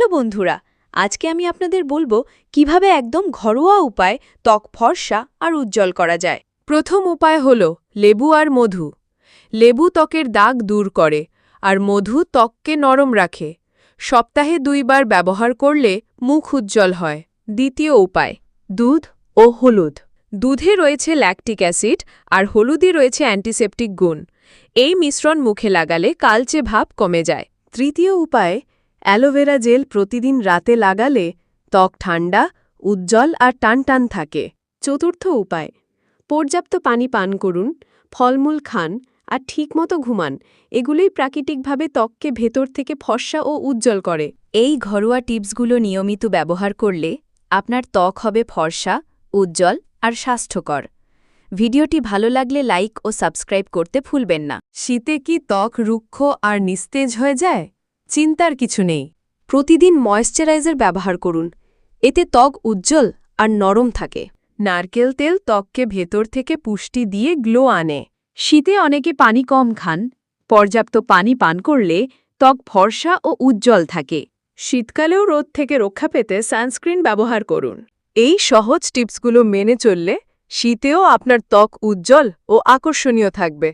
Hello বন্ধুরা, আজকে আমি আপনাদের বলবো কিভাবে একদম ঘরোয়া উপায় ত্বক ফর্সা আর উজ্জ্বল করা যায়। প্রথম উপায় হল লেবু আর মধু। লেবু ত্বকের দাগ দূর করে আর মধু ত্বককে নরম রাখে। সপ্তাহে 2 বার ব্যবহার করলে মুখ উজ্জ্বল হয়। দ্বিতীয় উপায় দুধ ও হলুদ। দুধে রয়েছে ল্যাকটিক অ্যাসিড আর হলুদে রয়েছে অ্যান্টিসেপটিক গুণ। এই মিশ্রণ মুখে লাগালে কালচে ভাব কমে যায়। তৃতীয় উপায় অ্যালোভেরা জেল প্রতিদিন রাতে লাগালে ত্বক ঠান্ডা, উজ্জ্বল আর টানটান থাকে। চতুর্থ উপায় পর্যাপ্ত পানি পান করুন, ফলমূল খান আর ঠিকমতো ঘুমান। এগুলোই প্রাকৃতিকভাবে ত্বককে ভেতর থেকে ফর্সা ও উজ্জ্বল করে। এই ঘরোয়া টিপসগুলো নিয়মিত ব্যবহার করলে আপনার ত্বক হবে ফর্সা, উজ্জ্বল আর স্বাস্থ্যকর। ভিডিওটি ভালো লাগলে লাইক ও সাবস্ক্রাইব করতে ভুলবেন না। শীতে কি ত্বক রুক্ষ আর নিস্তেজ হয়ে যায়? চিন্তার কিছু নেই। প্রতিদিন ময়েশ্চারাইজার ব্যবহার করুন। এতে ত্বক উজ্জ্বল আর নরম থাকে। নারকেল তেল ত্বককে ভেতর থেকে পুষ্টি দিয়ে গ্লো আনে। শীতে অনেকে পানি কম খান। পর্যাপ্ত পানি পান করলে ত্বক ফর্সা ও উজ্জ্বল থাকে। শীতকালেও রোদ থেকে রক্ষা পেতে সানস্ক্রিন ব্যবহার করুন। এই সহজ টিপসগুলো মেনে চললে শীতেও আপনার ত্বক উজ্জ্বল ও আকর্ষণীয় থাকবে।